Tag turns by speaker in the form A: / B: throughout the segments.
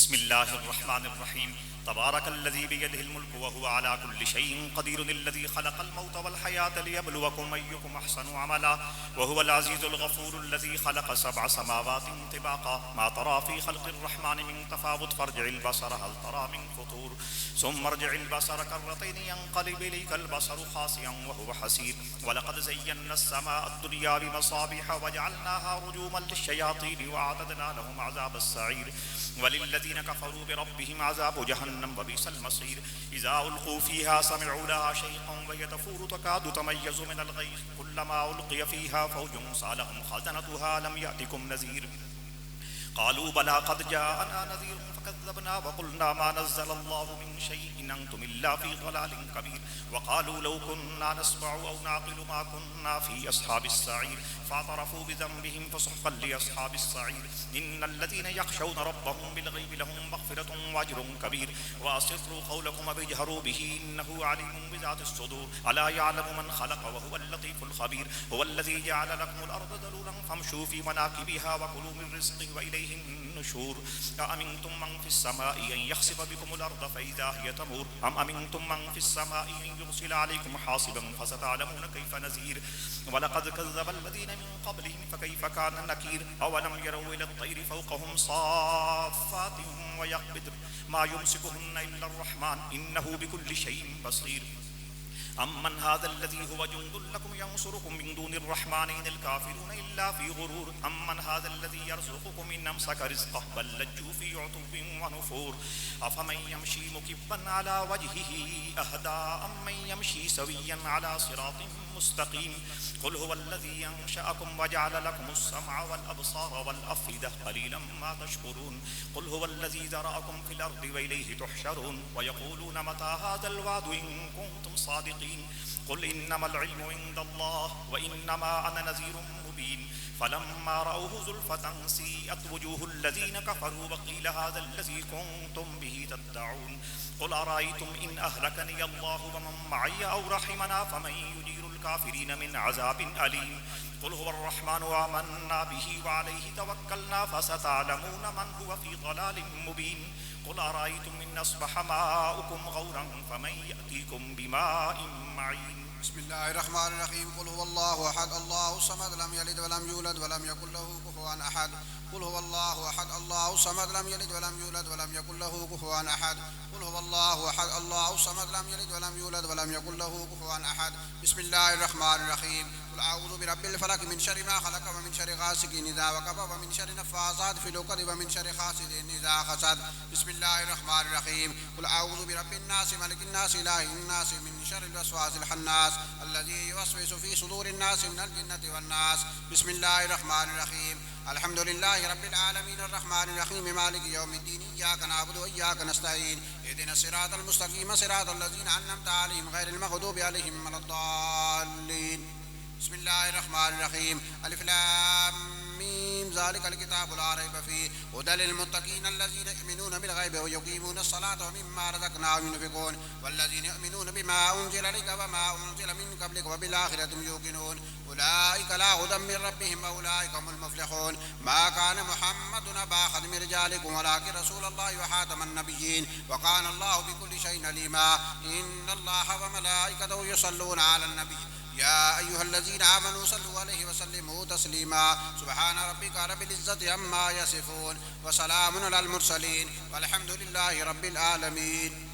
A: बिस्मिल्लाहिर्रहमानिर्रहीम तबारकल्लज़ी बियदिहिल मुल्कु व हुवा अला कुल्लि शैइन क़दीरुन अल्लज़ी खलक़ल मौत वल हयात लियब्लुवकुम अय्युकुम अहसनु अमला व हुवल अज़ीज़ुल गफ़ूरुल्लज़ी खलक़ सबअ समावातिन तिबाक़ा मा तरा फ़ी ख़ल्क़िर रहमानि मिन तफ़ावुत फ़र्जि'िल बसर हल तरा मिन फ़ुतूर सुम्मा अर्जि'िल बसर कर्रतैनि यंक़लिब इलैकल बसरु ख़ासिअन व हुवा हसीर व लक़द ज़य्यन्ना अस्समाअ अद्दुनिया बिमसाबिह व जअलनाहा रुजूमन लिश्शयातीन व अअतदना लहुम अज़ाबस सईर वलिल्लज़ीन कफ़रू बिरब्बिहिम अज़ाबु जहन्नम व बि'सल मसीर इज़ा उल्क़ू फ़ीहा समि'ू लहा शयक़न व हिय तफ़ूरु तकादु तमय्यज़ु मिनल ग़ैज़ कुल्लमा उल्क़िय फ़ीहा फ़ौजुन सालहुम ख़ज़नतुहा लम यअतिकुम नज़ीर क़ालू बला क़द जाअना नज़ीरुन फ़कज़्ज़बना व क़ुलना मा नज़्ज़लल्लाहु मिन शैइन इन अंतुम इल्ला फ़ी ज़लालिन कबीर व क़ालू लौ कुन्ना नस्मअु औ नाक़िलु मा कुन्ना फ़ी अस्हाबिस सईर फ़अतरफ़ू बिज़ंबिहिम फ़सुह्क़न लिअस्हाबिस सईर इन्नल्लज़ीन यख़शौना रब्बहुम बिलग़ैबि लहुम मग़फ़िरतुन व अज्रुन कबीर व अस्सिर्रू क़ौलकुम अव इजहरू बिही इन्नहु अलीमुन बिज़ातिस सुदूर अला यअलमु मन ख़लक़ व हुवल लतीफ़ुल ख़बीर हुवल्लज़ी जअल लकुमुल अर्ज़ ज़लूलन फ़म्शू फ़ी मनाकिबिहा व कुलू मिन रिज़्क़िही व इलैहि النشور أأمنتم من في السماء أن يخسف بكم الأرض فإذا هي تمور أم أمنتم من في السماء أن يرسل عليكم حاصبا فستعلمون كيف نذير ولقد كذب الذين من قبلهم فكيف كان نكير أولم يروا إلى الطير فوقهم صافات ويقبضن ما يمسكهن إلا الرحمن إنه بكل شيء بصير أمن هذا الذي هو جند لكم ينصركم من دون الرحمن إن الكافرون إلا في غرور أمن هذا الذي يرزقكم إن أمسك رزقه بل لجوا في عتو ونفور أفمن يمشي مكبا على وجهه أهدى أمن يمشي سويا على صراط مستقيم قل هو الذي أنشأكم وجعل لكم السمع والأبصار والأفئدة قليلا ما تشكرون قل هو الذي ذرأكم في الأرض وإليه تحشرون ويقولون متى هذا الوعد إن كنتم صادقين قل إنما العلم عند الله وإنما أنا نذير مبين فلما رأوه زلفة سيئت وجوه الذين كفروا وقيل هذا الذي كنتم به تدعون قل أرأيتم إن أهلكني الله ومن معي أو رحمنا فمن يجير الكافرين من عذاب أليم قل هو الرحمن آمنا به وعليه توكلنا فستعلمون من هو في ضلال مبين قل أرأيتم إن أصبح ماؤكم غورا فمن يأتيكم بماء معين
B: بسم الله الرحمن الرحيم قل هو الله أحد الله الصمد لم يلد ولم يولد ولم يكن له كفوا أحد قل هو الله أحد الله الصمد لم يلد ولم يولد ولم يكن له كفوا أحد قل هو الله أحد الله الصمد لم يلد ولم يولد ولم يكن له كفوا أحد بسم الله الرحمن الرحيم قل أعوذ برب الفلق من شر ما خلق ومن شر غاسق إذا وقب ومن شر النفاثات في العقد ومن شر حاسد إذا حسد بسم الله الرحمن الرحيم قل أعوذ برب الناس ملك الناس إله الناس من شر الوسواس الخناس الذي يوسوس في صدور الناس من الجنة والناس بسم الله الرحمن الرحيم الحمد لله رب العالمين الرحمن الرحيم مالك يوم الدين إياك نعبد وإياك نستعين اهدنا الصراط المستقيم صراط الذين أنعمت عليهم غير المغضوب عليهم ولا الضالين بسم الله الرحمن الرحيم ألف لام ميم ذلك الكتاب لا ريب فيه هدى للمتقين الذين يؤمنون بالغيب ويقيمون الصلاة ومما رزقناهم ينفقون والذين يؤمنون بما أنزل لك وما أنزل من قبلك وبالآخرة هم يوقنون أولئك لا هدى من ربهم وأولئك هم المفلحون ما كان محمد أبا أحد من رجالكم ولكن رسول الله وخاتم النبيين وكان الله بكل شيء عليما إن الله وملائكته يصلون على النبي يا أيها الذين آمنوا صلوا عليه وسلموا تسليما سبحان ربك رب العزة عما يصفون وسلام على المرسلين والحمد لله رب العالمين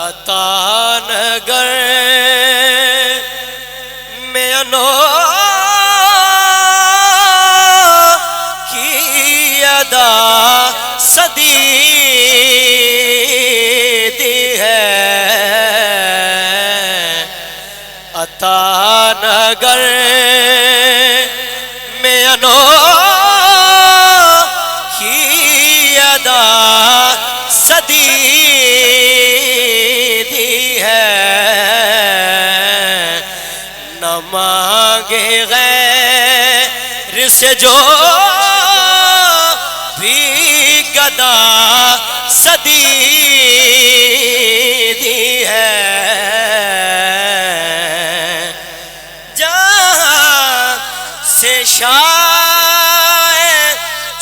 C: अता नगर घर में अनोखी अदा सदी दी है, न मांगे गैर से जो भी गदा सदी दी है। जहाँ से शाह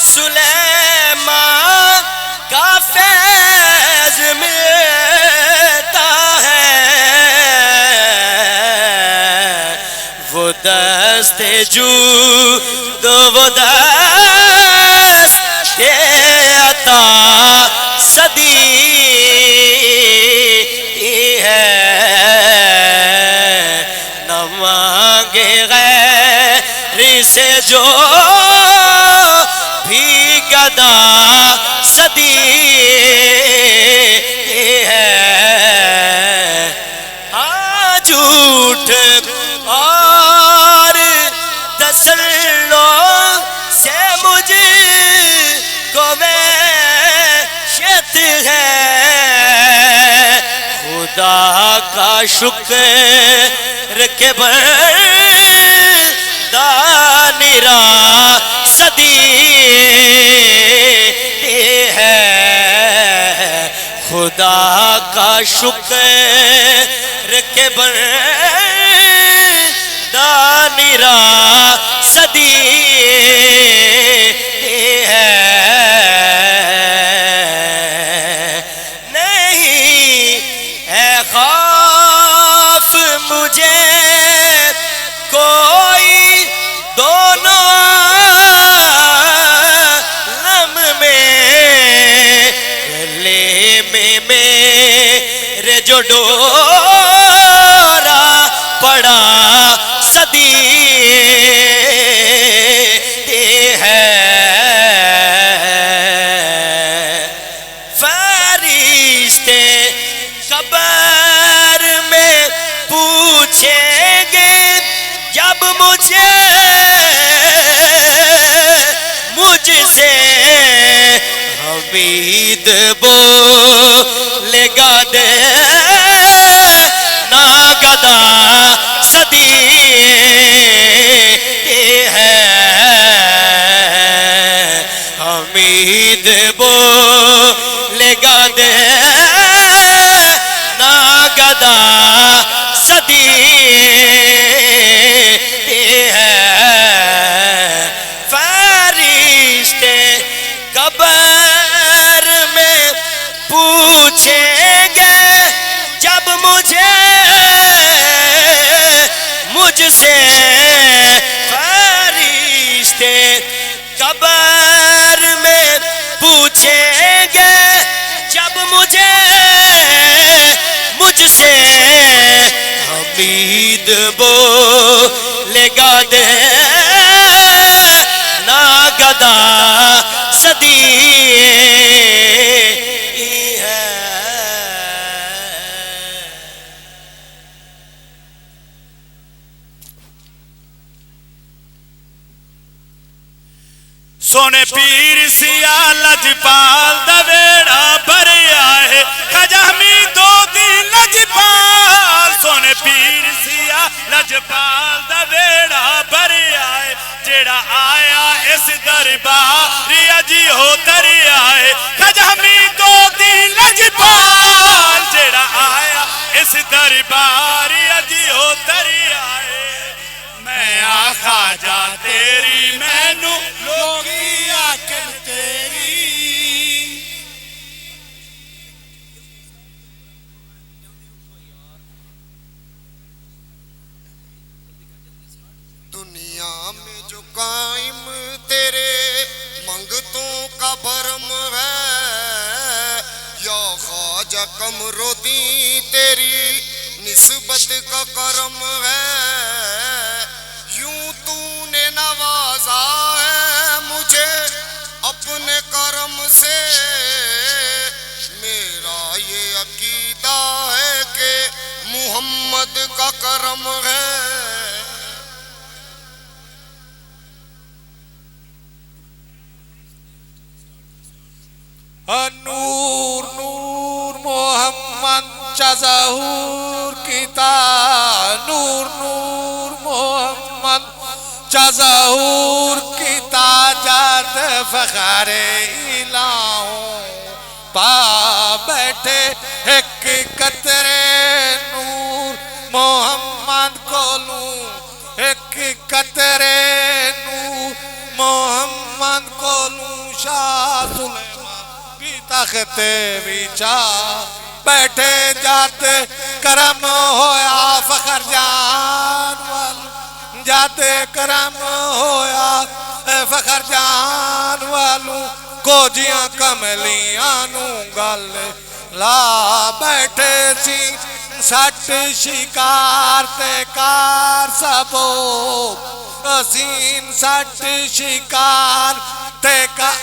C: सुलेमान का फैज मिलता है, वो दस्ते जूद वो दस्ते अता सदी है, न मांगे गैर से जो भी गदा सदी है। हाँ झूठ और तसल्लो से मुझे को वहशत है, खुदा का शुक्र के बंदा निरा सदी है, खुदा का शुक्र के बंदा निरा सदी है। नहीं है खौफ मुझे कोई दोनों लम में, गले में मेरे जो डोरा पड़ा सदी है। फरिश्ते कब्र में पूछेंगे जब मुझसे हमीद बोलेगा दे ना गदा सदी है, हमीद बोलेगा दे ना गदा सदी है। फरिश्ते कब्र में पूछेंगे जब मुझसे, फरिश्ते कब्र में पूछेंगे जब मुझसे हमीद बोलेगा दे ना गदा सदी है।
A: सोने पीर सिया लजपाल दवेड़ा भरिया है, खजामी दो दिन लजपाल। सोने पीर सिया लजपाल दवेड़ा भरिया है, जेड़ा आया इस दरबार अजी हो तरिया है, खजामी दो दिन लजपाल। जेड़ा आया इस दरबार अजी हो तरिया है, मैं आखा जा तेरी मैनू लोगी आखन तेरी।
D: दुनिया में जो कायम तेरे मंगतों का भरम है, या ख्वाजा कमरोदी तेरी निस्बत का करम है। यूं तूने नवाजा है मुझे अपने करम से, मेरा ये अकीदा है कि मुहम्मद का करम है।
E: नूर नूर मोहम्मद ज़हूर किता नूर नूर मोहम्मद ज़हूर किता जात फ़ख़्रे इलाहों पा बैठे एक कतरे नूर मोहम्मद को लूं एक कतरे नूर मोहम्मद को लूं शाह सुलेमान भी तख्ते विचा बैठे जाते करम होया फ़ख़्र जान वालू जाते करम होया फ़ख़्र जान वालू कोजियां कमलियां नू गल ला बैठे सी सट शिकार ते कार सबो असीन सट शिकार ते कार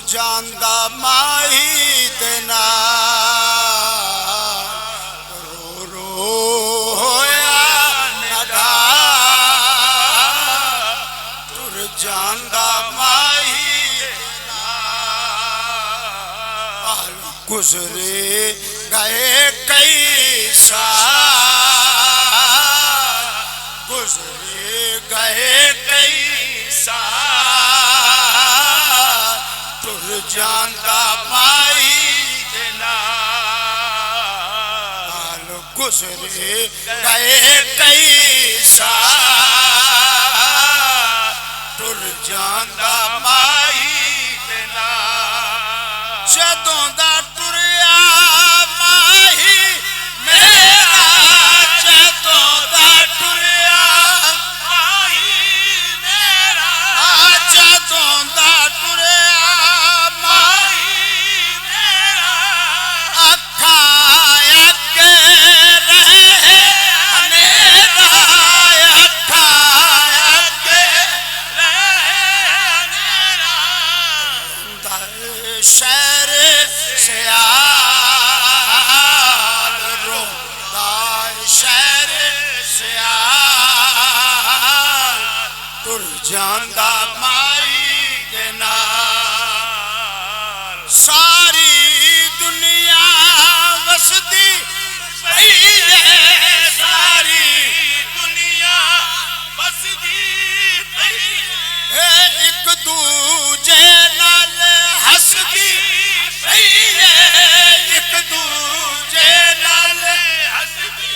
B: ਜਾਂਦਾ ਮਾਹੀ ਦੇ ਨਾਲ ਰੋ ਰੋ ਹੋਇਆ ਨਗਾ ਤੁਰ ਜਾਂਦਾ ਮਾਹੀ ਦੇ ਨਾਲ ਗੁਜ਼ਰੇ ਗਏ ਕਈ ਸਾਲ गुजरे गए कई साल तुर जांदा माई दे नाल गुजरे गए कई साल तुर जांदा माई दे नाल जदों दा टुरिया माही मेरा जदों दा टुरिया शहर सियाल रोंदा शहर सियाल तुर जांदा माई दे नाल सारी दुनिया वसदी पई है सारी दुनिया वसदी पई है एक दूजे नाल हसदी पई है एक दूजे नाल हसदी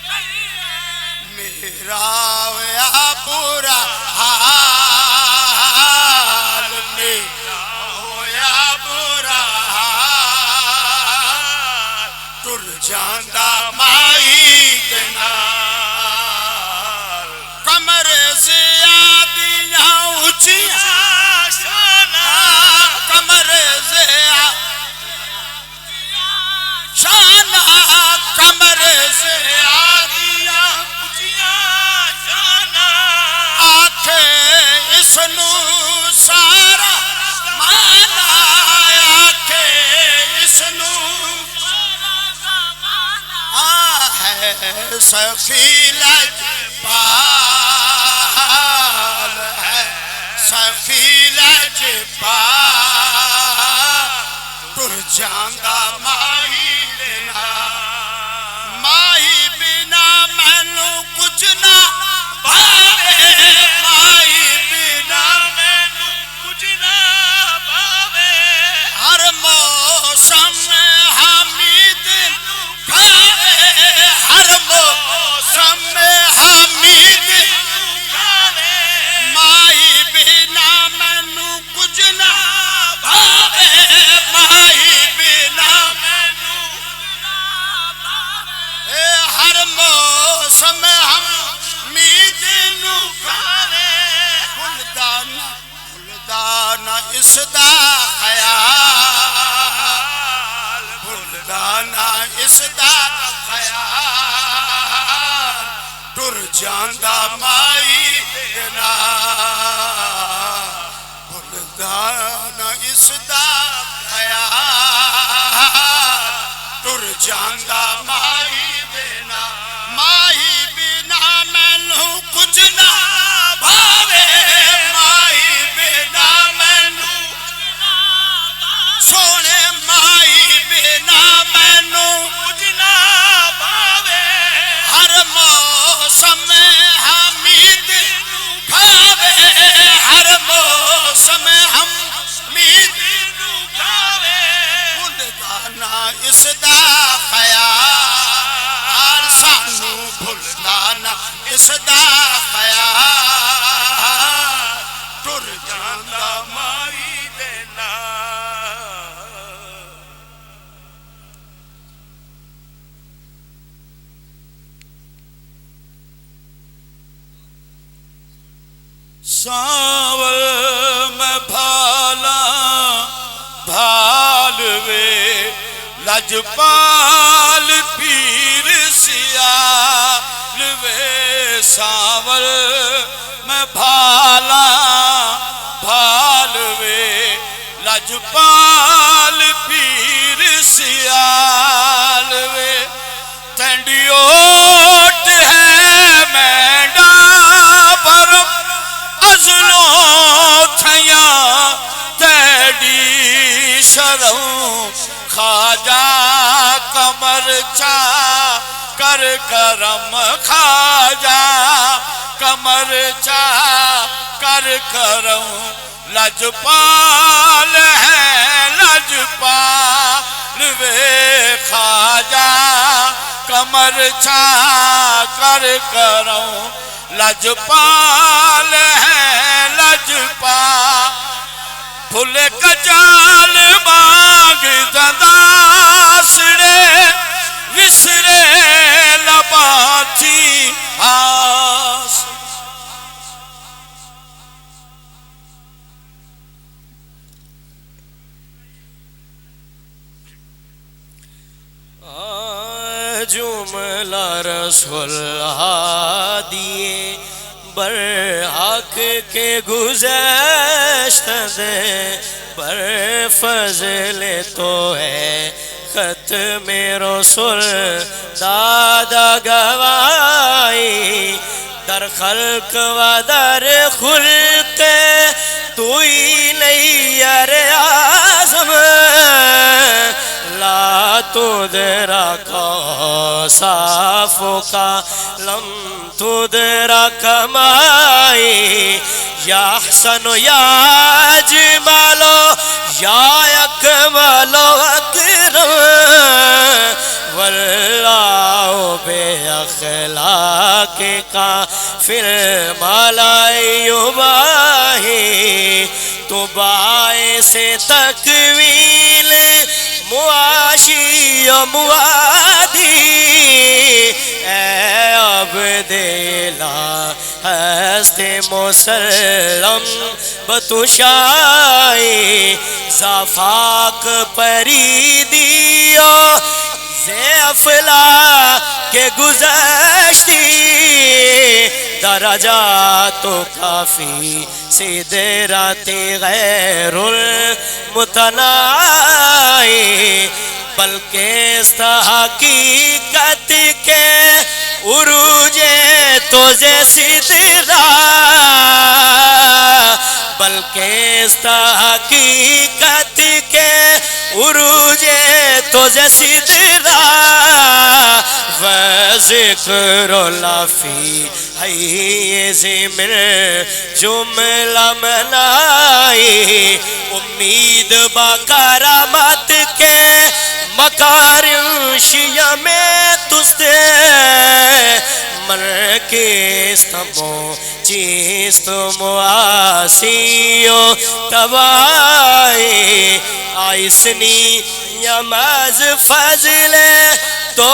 B: पई है मेरा होया बुरा हाल मेरा होया बुरा हाल तुर जांदा माई दे नाल कमर से आदियां ऊंचियां कमर से शाना कमर से आदिया शाना आखे इसनू सारा माना आखे इसनू है सखी लजपाल है सखी लजपाल तुर जांदा माही दे नाल माही बिना मैनू कुछ ना भावे माही बिना मैनू कुछ ना भावे हर मौसम में हामिद खावे हर मौसम में हामिद खावे माही बिना मैनू कुछ ना भावे माही बिना
D: हर मौसम हम मीद नू खावे भुलदा ना इसदा ख्याल भुलदा ना इसदा ख्याल टुर जांदा माई देना भुलदा ना इसदा ख्याल टुर जांदा माई बिना मैनू कुछ ना भावे माई बिना मैनू सोने माई बिना मैनू कुछ ना भावे हर मौसम हमीद खावे हर मौसम हम मीद खावे भुलदा ना इसदा ख्याल सानू भुलदा ना इसदा ख्याल टुर जांदा माई देना
C: सावल में भाला भालवे लजपाल पीर सियाल वे सावल में भाला भालवे लजपाल पीर सियाल वे तंडियोट है मैंडा पर अजलों थया तेडी शरों खाजा कमर चा कर करम खाजा कमर चा कर करम लजपाल है लजपाल वे खाजा कमर चा कर करम लजपाल है लजपाल फुल कजाल बाग दासड़े विसरे लबाची आस जुमला रसूल दिए बर हक के गुज़श्त दे बर फजले तो है खत में रसूल दादा गवाई दर खल्क व दर खुल्क तू ही नहीं अरे आज़म ला तुदरा का साफो का लम तुदरा कमाई या हसनो या अजमलो या अकमलो अकरम वल्लाहु बे अखलाक का फिर मलायुबाही तो बाए से तकवील मुआशी मुआदी अब देला हस्ते मुसल्लम बतुशाई ज़ाफ़ाक परी दियो ज़ेफ़ला के गुज़श्ती दरजा तो काफ़ी सिदराते गैरुल मुतनाई बल्कि हकीकत के उरूजे तो जे सिदरा बल्कि हकीकत के उरूजे तो जे सिदरा व ज़िक्र लाफी है ये ज़िमर जुमला मनाई उम्मीद बाकरामत के मकारिम शिया में तुझसे मन के स्तंभो चीज तुम आसियो तबाई आइसनी नमाज फजले तो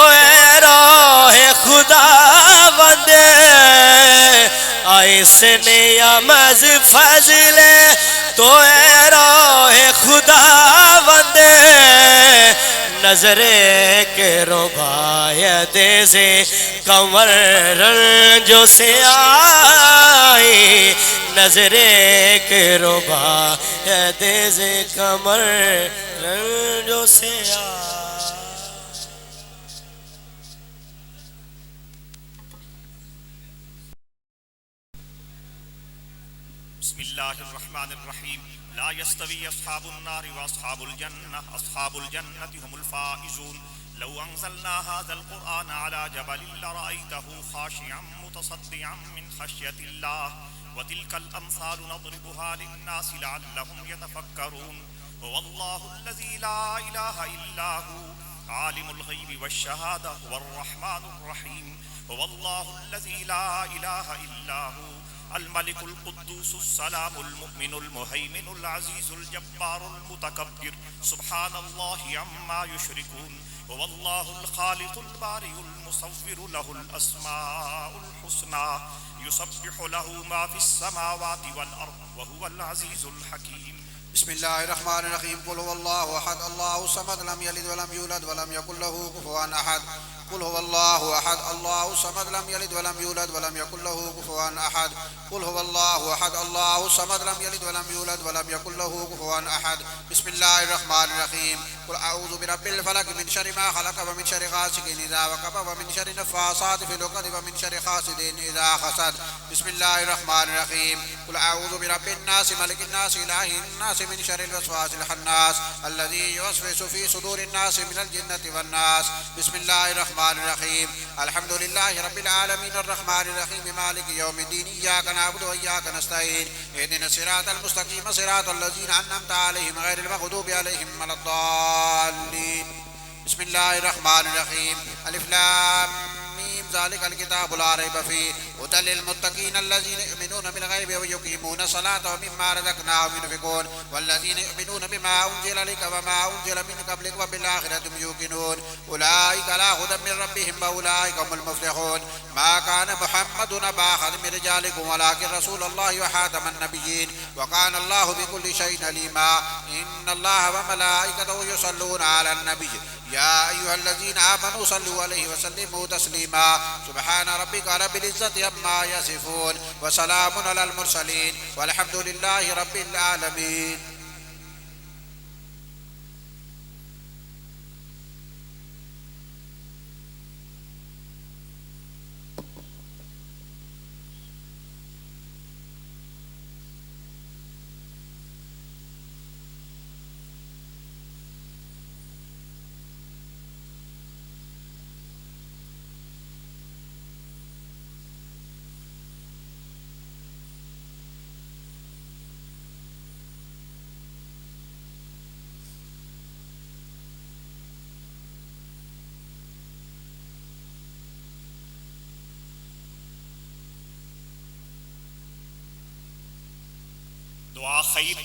C: रोहे खुद इसने अमज फजल तो ए रोए खुदावंद नजरे के रुबायत से कमर रंजो से आई नजरे के रुबायत से कमर रंजो से आई।
A: बिस्मिल्लाहिर्रहमानिर्रहीम ला यस्तवी अस्हाबुन नारि व अस्हाबुल जन्नति हुमुल फाइजून लौ अंज़लना हाज़ल क़ुरआन अला जबलिन लरअयतहु खाशिअन मुतसद्दिअन मिन खश्यतिल्लाह व तिलकल अम्सालु नضرबुहा लिन्नासि लअल्लहुम यतफक्करून हुवल्लाहुल्लज़ी ला इलाहा इल्ला हु आलिमुल गैबि वश्शहादा हुवर्रहमानुर रहीम हुवल्लाहुल्लज़ी ला इलाहा इल्ला हु الملك القدوس السلام المؤمن المهيمن العزيز الجبار المتكبر سبحان الله عما يشركون هو الله الخالق البارئ المصور له الأسماء الحسنى يسبح له ما في السماوات والأرض وهو العزيز الحكيم
B: بسم الله الرحمن الرحيم قل هو الله أحد الله الصمد لم يلد ولم يولد ولم يكن له كفوا أحد قل هو الله أحد الله الصمد لم يلد ولم يولد ولم يكن له كفوا أحد قل هو الله أحد الله الصمد لم يلد ولم يولد ولم يكن له كفوا أحد بسم الله الرحمن الرحيم قل أعوذ برب الفلق من شر ما خلق ومن شر غاسق إذا وقب ومن شر النفاثات في العقد ومن شر حاسد إذا حسد بسم الله الرحمن الرحيم قل أعوذ برب الناس ملك الناس إله الناس من شر الوسواس الخناس الذي يوسوس في صدور الناس من الجنة والناس بسم الله الرحمن الرحيم الحمد لله رب العالمين الرحمن الرحيم مالك يوم الدين إياك نعبد وإياك نستعين اهدنا الصراط المستقيم صراط الذين أنعمت عليهم غير المغضوب عليهم ولا الضالين بسم الله الرحمن الرحيم ألف لام ميم ذلك الكتاب لا ريب فيه هدى للمتقين الذين يؤمنون بالغيب ويقيمون الصلاة ومما رزقناهم ينفقون والذين يؤمنون بما أنزل إليك وما أنزل من قبلك وبالآخرة هم يوقنون أولئك على هدى من ربهم وأولئك هم المفلحون ما كان محمد أبا أحد من رجالكم ولكن رسول الله وخاتم النبيين وكان الله بكل شيء عليما إن الله وملائكته يصلون على النبي يا أيها الذين آمنوا صلوا عليه وسلموا تسليما سبحان ربك رب العزة عما يصفون وسلام على المرسلين والحمد لله رب العالمين.
A: दुआ खैर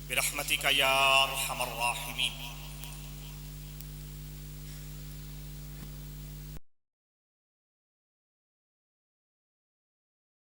A: बिरहमतिका या अरहमर राहिमीन।